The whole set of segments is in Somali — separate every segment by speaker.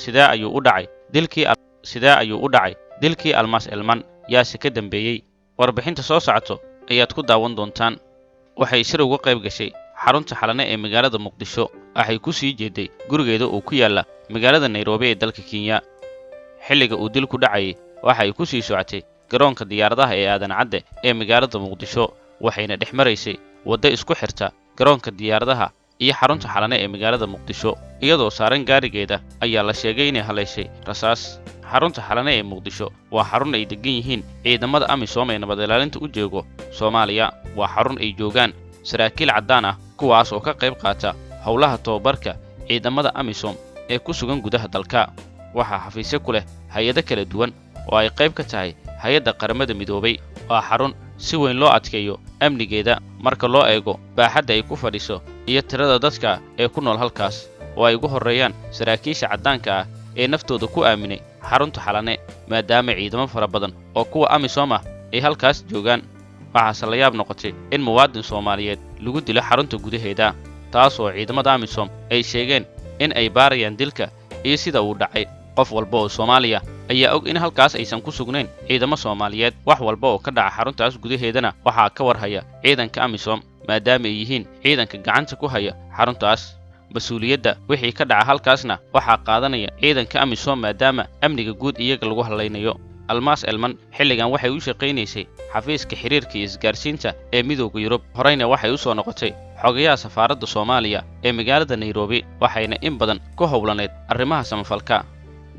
Speaker 1: ayuu u dhacay dilkii Almaas Elman yaase ka dambeeyay warbixinta soo socoto ayaad ku daawan doontaan waxay shir uga qayb gashay xarunta xalane ee magaalada Muqdisho waxay ku sii jeeday gurigeeda oo ku yaala magaalada Nairobi ee dalka Kenya xilliga uu dilku dhacay waxay ku sii socotay garoonka diyaaradaha ee aadan cadde ee magaalada Muqdisho waxayna dhex maraysay waddo isku xirta garoonka diyaaradaha iyo xarunta xalane ee magaalada Muqdisho iyadoo saaran gaarigeeda ayaa la sheegay inay haleeshay rasaas xarunta xalane ee Muqdisho waa xarun ay degan yihiin ciidamada AMISOM ee nabad ilaalinta u joogo Soomaaliya waa xarun ay joogaan saraakiil caddaan ah kuwaas oo ka qayb qaata howlaha tababarka ciidamada AMISOM ee ku sugan gudaha dalka waxaa xafiisyo ku leh hay'ado kala duwan oo ay qayb ka tahay hay'adda qaramada midoobay waa xarun si weyn loo adkeeyo amnigeeda marka loo eego baaxadda ay ku fadhiso iyo tirada dadka ee ku nool halkaas oo ay ugu horreeyaan saraakiisha caddaanka ah ee naftooda ku aaminay xarunta xalane maadaama ciidamo fara badan oo kuwa AMISOM ah ay halkaas joogaan waxaase la yaab noqotay in muwaadin Soomaaliyeed lagu dilo xarunta gudaheeda taas oo ciidamada AMISOM ay sheegeen in ay baarayaan dilka iyo sida uu dhacay qof walba oo Soomaaliya ayaa og in halkaas aysan ku sugnayn ciidamo Soomaaliyeed wax walba oo ka dhaca xaruntaas gudaheedana waxaa ka warhaya ciidanka AMISOM maadaama ay yihiin ciidanka gacanta ku haya xaruntaas mas'uuliyadda wixii ka dhaca halkaasna waxaa qaadanaya ciidanka AMISOM maadaama amniga guud iyaga lagu halaynayo Almaas Elman xilligan waxay u shaqaynaysay xafiiska xiriirka iyo isgaarsiinta ee Midowga Yurub horeyna waxay u soo noqotay xogayaha safaaradda Soomaaliya ee magaalada Nairobi waxayna in badan ku howlaneed arrimaha samafalka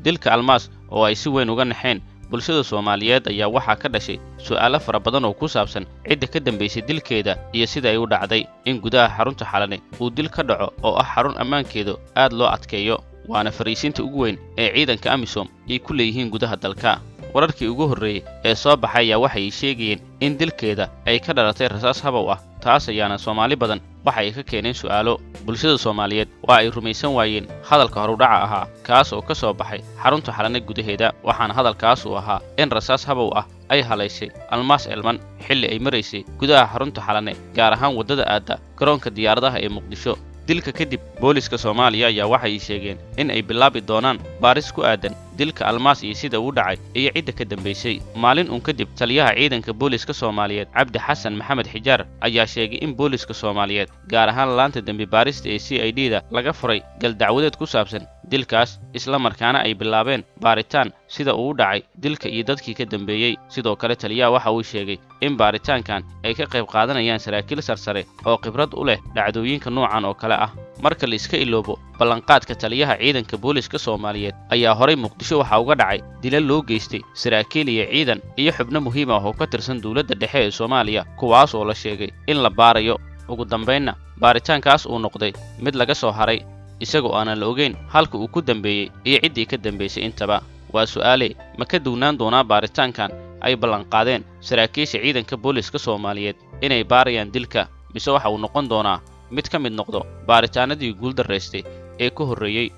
Speaker 1: dilka Almaas oo ay si weyn uga naxeen bulshada Soomaaliyeed ayaa waxaa ka dhashay su'aalo fara badan oo ku saabsan cidda ka dambeysay dilkeeda iyo sida ay u dhacday in gudaha xarunta xalane uu dil ka dhaco oo ah xarun ammaankeedu aad loo adkeeyo waana fariisinta ugu weyn ee ciidanka AMISOM ay ku leeyihiin gudaha dalka wararkii ugu horreeyay ee soo baxay ayaa waxay sheegayeen in dilkeeda ay ka dhalatay rasaas habow ah taas ayaana Soomaali badan waxay ka keeneen su'aalo bulshada Soomaaliyeed waa ay rumaysan waayeen hadalka horudhaca ahaa kaas oo ka soo baxay xarunta xalane gudaheeda waxaana hadalkaas uu ahaa in rasaas habow ah ay haleeshay Almaas Elman xilli ay maraysay gudaha xarunta xalane gaar ahaan waddada aadda garoonka diyaaradaha ee Muqdisho dilka kadib booliska Soomaaliya ayaa waxay sheegeen in ay bilaabi doonaan baaris ku aadan dilka Almaas iyo sida uu dhacay iyo cidda ka dambeysay maalin kadib taliyaha ciidanka booliska Soomaaliyeed Cabdi Xasan Maxamed Xijaar ayaa sheegay in booliska Soomaaliyeed gaar ahaan laanta dambi baarista ee CID-da laga furay gal dacwadeed ku saabsan dilkaas isla markaana ay bilaabeen baaritaan sida uu dhacay dilka iyo dadkii ka dambeeyay sidoo kale taliyaha waxa uu sheegay in baaritaankan ay ka qayb qaadanayaan saraakiil sarsare oo khibrad u leh dhacdooyinka noocan oo kale ah marka la iska iloobo ballanqaadka taliyaha ciidanka booliska Soomaaliyeed ayaa horay Muqdisho waxa uga dhacay dilal loo geystay saraakiil iyo ciidan iyo xubno muhiim ah oo ka tirsan dawladda dhexe ee Soomaaliya kuwaas oo la sheegay in la baarayo ugu dambeynna baaritaankaas uu noqday mid laga soo haray isagoo aanan la ogeyn halka uu ku dambeeyay iyo ciddii ka dambeysay intaba waa su'aale ma ka duwnaan doonaa baaritaankan ay ballanqaadeen saraakiisha ciidanka booliska Soomaaliyeed inay baarayaan dilka mise waxa uu noqon doonaa mid ka mid noqdo baaritaanadii guul dareystay ee ku horreeyay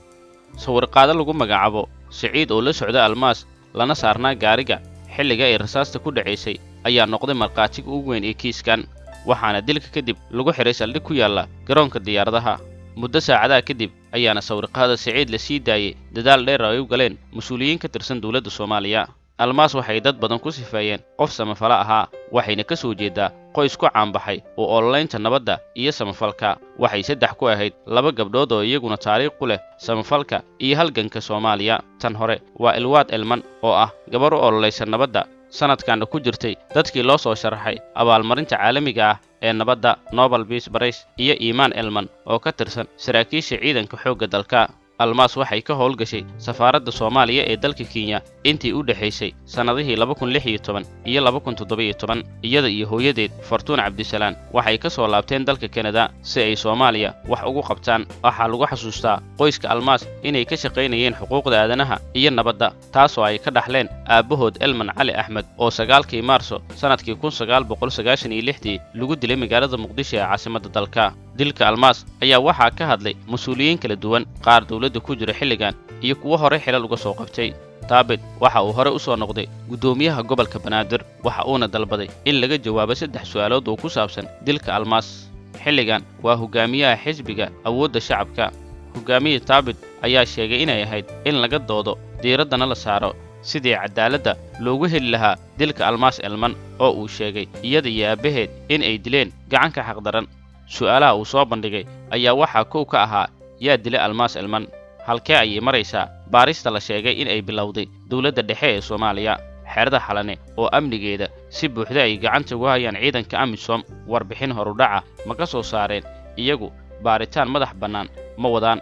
Speaker 1: sawir-qaado lagu magacaabo Siciid oo la socda Almaas lana saarnaa gaariga xilliga ay rasaasta ku dhaceysay ayaa noqday marqaatiga ugu weyn ee kiiskan waxaana dilka kadib lagu xiray saldhig ku yaala garoonka diyaaradaha muddo saacadaha kadib ayaana sawir-qaada Siciid la sii daayay dadaal dheer ay u galeen mas'uuliyiin ka tirsan dawladda Soomaaliya Almaas waxay dad badan ku sifeeyeen qof samafala ahaa waxayna ka soo jeedaa qoys ku caanbaxay oo ololeynta nabadda iyo samafalka waxay saddex ku ahayd laba gabdhood oo iyaguna taariikh ku leh samafalka iyo halganka Soomaaliya tan hore waa Ilwaad Elman oo ah gabar u ololeysa nabadda sanadkan ku jirtay dadkii loo soo sharaxay abaalmarinta caalamiga ah ee nabadda Nobel Peace Prize iyo Iimaan Elman oo ka tirsan saraakiisha ciidanka xoogga dalka Almaas waxay ka howlgashay safaaradda Soomaaliya ee dalka Kenya intii u dhaxaysay sanadihii 2016 iyo 2017 iyada iyo hooyadeed Fortune Cabdisalaan waxay ka soo laabteen dalka Canada si ay Soomaaliya wax ugu qabtaan waxa lagu xasuustaa qoyska Almaas inay ka shaqeynayeen xuquuqda aadanaha iyo nabadda taasoo ay ka dhaxleen aabahood Elman Cali Axmed oo 9kii Maarso sanadkii 1996 lagu dilay magaalada Muqdisho ee caasimadda dalka dilka Almaas ayaa waxaa ka hadlay mas'uuliyiin kala duwan qaar dawladda ku jira xilligan iyo kuwa hore xilal uga soo qabtay Taabit waxa uu hore u soo noqday gudoomiyaha gobolka Banaadir waxa uuna dalbaday in laga jawaabo 3 su'aalood oo ku saabsan dilka Almaas xilligan waa hogaamiyaha xisbiga awoodda shacabka hogaamiye Taabit ayaa sheegay inay ahayd in laga doodo diiraddana la saaro sidii cadaaladda loogu heli lahaa dilka almaas elman oo uu sheegay iyada iyo aabbaheed in ay dileen gacanka xaqdaran. su'aalaha uu soo bandhigay ayaa waxaa kow ka ahaa yaa dilay almaas elman, halkee ayay maraysaa baarista la sheegay in ay bilowday dowladda dhexe ee Soomaaliya, xerada Xalane oo amnigeeda si buuxda ay gacanta ugu hayaan ciidanka AMISOM, warbixin horudhaca ma ka soo saareen iyagu baaritaan madax bannaan ma wadaan.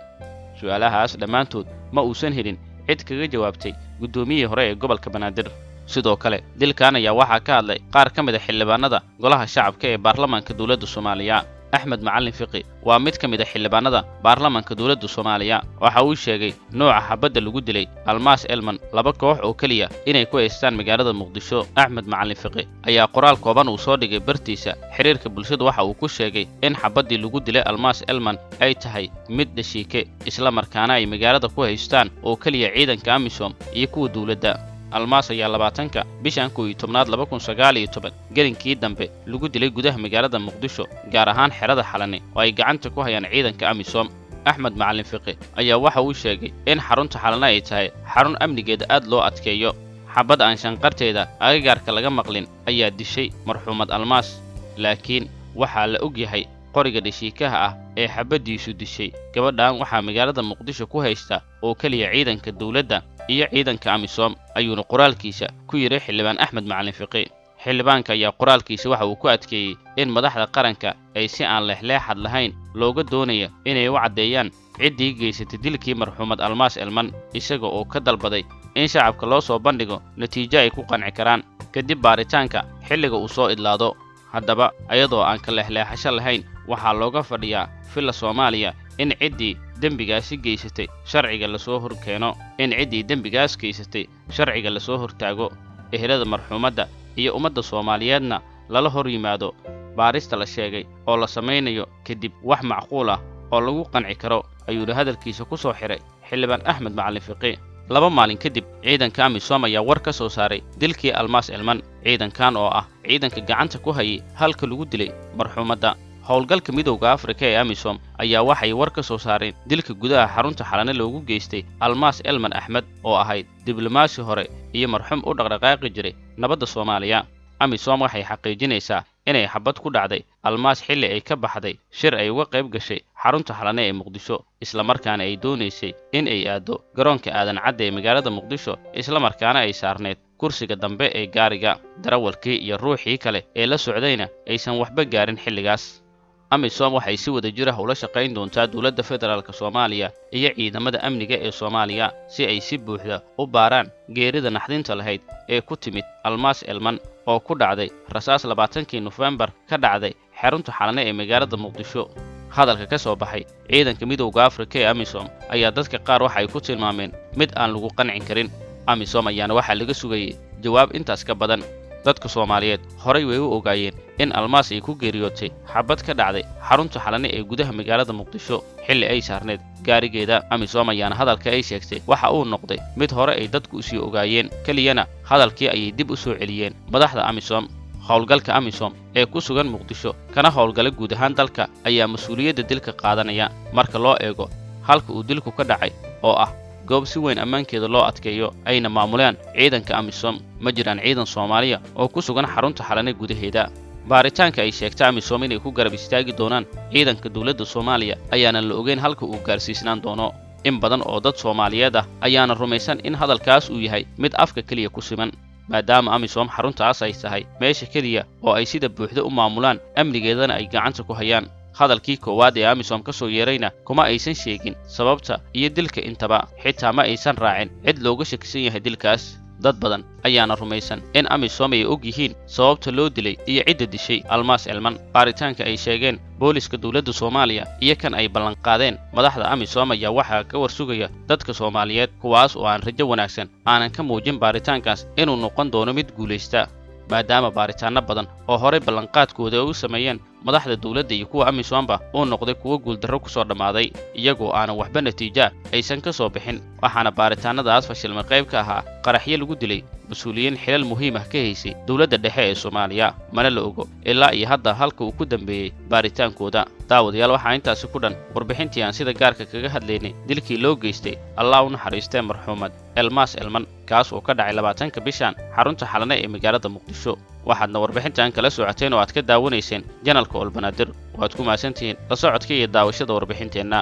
Speaker 1: su'aalahaas dhammaantood ma uusan helin cid kaga jawaabtay guddoomiyihii hore ee gobolka Banaadir. sidoo kale dilkan ayaa waxaa ka hadlay qaar ka mid ah xildhibaanada golaha shacabka ee baarlamaanka dowladda Soomaaliya. Axmed Macallin Fiqi waa mid ka mid ah xildhibaanada baarlamaanka dowladda Soomaaliya. waxa uu sheegay nooca xabadda lagu dilay almaas elman laba koox oo kaliya inay ku haystaan magaalada Muqdisho. Axmed Macallin Fiqi ayaa qoraal kooban uu soo dhigay bartiisa xiriirka bulshada waxa uu ku sheegay in xabaddii lagu dilay almaas elman ay tahay mid dhashiike isla markaana ay magaalada ku haystaan oo kaliya ciidanka AMISOM iyo kuwa dowladda. almaas ayaa 20-ka bishan 11 2019 gelinkii dambe lagu dilay gudaha magaalada Muqdisho, gaar ahaan xerada Xalane oo ay gacanta ku hayaan ciidanka AMISOM. Axmed Macallin Fiqi ayaa waxa uu sheegay in xarunta Xalane ay tahay xarun amnigeeda aad loo adkeeyo. xabad aan shanqarteeda agagaarka laga maqlin ayaa dishay marxuumad almaas, laakiin waxaa la og yahay qoriga dhashiikaha ah ee xabaddiisu dishay gabadhan waxaa magaalada Muqdisho ku haysta oo kaliya ciidanka dowladda iyo ciidanka AMISOM, ayuuna qoraalkiisa ku yiri xildhibaan Axmed Macallin Fiqi. xildhibaanka ayaa qoraalkiisa waxa uu ku adkeeyey in madaxda qaranka ay si aan leexleexad lahayn looga doonayo inay u caddeeyaan ciddii geysatay dilkii marxuumad almaas elman, isaga oo ka dalbaday in shacabka loo soo bandhigo natiijo ay ku qanci karaan kadib baaritaanka xilliga uu soo idlaado. haddaba ayadoo aan ka leexleexasho lahayn waxaa looga fadhiyaa filla Soomaaliya in ciddii dembigaasi geysatay sharciga la soo horkeeno, in ciddii dembigaas geysatay sharciga la soo hortaago, ehelada marxuumadda iyo ummadda Soomaaliyeedna lala hor yimaado baarista la sheegay oo la samaynayo kadib wax macquul ah oo lagu qanci karo, ayuu hadalkiisa ku soo xiray xildhibaan Axmed Macallin Fiqi. 2 maalin kadib ciidanka AMISOM ayaa war ka soo saaray dilkii almaas elman. ciidankan oo ah ciidanka gacanta ku hayay halka lagu dilay marxuumadda. howlgalka midowga Afrika ee AMISOM ayaa waxay war ka soo saareen dilka gudaha xarunta Xalane loogu geystay almaas elman Axmed oo ahayd diblomaasi hore iyo marxuum u dhaqdhaqaaqi jiray nabadda Soomaaliya. AMISOM waxay xaqiijinaysaa inay xabad ku dhacday almaas xilli ay ka baxday shir ay uga qayb gashay xarunta Xalane ee Muqdisho, isla markaana ay doonaysay in ay aado garoonka aadan cadde ee magaalada Muqdisho, isla markaana ay saarneed kursiga dambe ee gaariga. darawalkii iyo ruuxii kale ee la socdayna aysan waxba gaarin xilligaas. AMISOM waxay si wada jir ah ula shaqayn doontaa dowladda federaalka Soomaaliya iyo ciidamada amniga ee Soomaaliya si ay si buuxda u baaraan geerida naxdinta lahayd ee ku timid almaas elman oo ku dhacday rasaas 20kii November ka dhacday xarunta Xalane ee magaalada Muqdisho. hadalka ka soo baxay ciidanka midowga Afrika ee AMISOM ayaa dadka qaar waxay ku tilmaameen mid aan lagu qancin karin. AMISOM ayaana waxaa laga sugayay jawaab intaas ka badan. dadka Soomaaliyeed horay way u ogaayeen in almaas ay ku geeriyootay xabad ka dhacday xarunta Xalane ee gudaha magaalada Muqdisho xilli ay saarneed gaarigeeda. AMISOM ayaana hadalka ay sheegtay waxa uu noqday mid hore ay dadku sii ogaayeen, kaliyana hadalkii ayay dib u soo celiyeen madaxda AMISOM. howlgalka AMISOM ee ku sugan Muqdisho kana howlgala guud ahaan dalka ayaa mas'uuliyadda dilka qaadanaya marka loo eego halka uu dilku ka dhacay oo ah goob si weyn ammaankeeda loo adkeeyo ayna maamulaan ciidanka AMISOM. ma jiraan ciidan Soomaaliya oo ku sugan xarunta Xalane gudaheeda. baaritaanka ay sheegtay AMISOM inay ku garab istaagi doonaan ciidanka dowladda Soomaaliya ayaana la ogeyn halka uu gaarsiisnaan doono. in badan oo dad Soomaaliyeed ah ayaana rumaysan in hadalkaas uu yahay mid afka kaliya ku siman, maadaama AMISOM xaruntaas ay tahay meesha kaliya oo ay sida buuxda u maamulaan amnigeedana ay gacanta ku hayaan. hadalkii koowaad ee AMISOM ka soo yeerayna kuma aysan sheegin sababta iyo dilka intaba, xitaa ma aysan raacin cid looga shakisan yahay dilkaas. dad badan ayaana rumaysan in AMISOM ay og yihiin sababta loo dilay iyo cidda dishay almaas elman. baaritaanka ay sheegeen booliska dowladda Soomaaliya iyo kan ay ballan qaadeen madaxda AMISOM ayaa waxaa ka warsugaya dadka Soomaaliyeed, kuwaas oo aan rajo wanaagsan aanan ka muujin baaritaankaas inuu noqon doono mid guulaysta, maadaama baaritaano badan oo horey ballanqaadkooda u sameeyeen madaxda dawladda iyo kuwa amisoomba uu noqday kuwo guuldarro ku soo dhammaaday iyagoo aanan waxba natiija aysan ka soo bixin waxaana baaritaanadaas fashilmay qayb ka ahaa qaraxyo lagu dilay mas-uuliyiin xilal muhiim ah ka haysay dawladda dhexe ee Soomaaliya mana la ogo ilaa iyo hadda halka uu ku dambeeyay baaritaankooda daawadayaal waxaa intaasi ku dhan warbixintii aan sida gaarka kaga hadlaynay dilkii loo geystay Allah u naxariistay marxuumad Elmas Elman kaas oo ka dhacay 20 bishan xarunta xalane ee magaalada Muqdisho waxaadna warbixintan kala socoteen oo aad ka daawanayseen janalka Olbanaadir waad ku maasantihiin la socodka iyo daawashada warbixinteena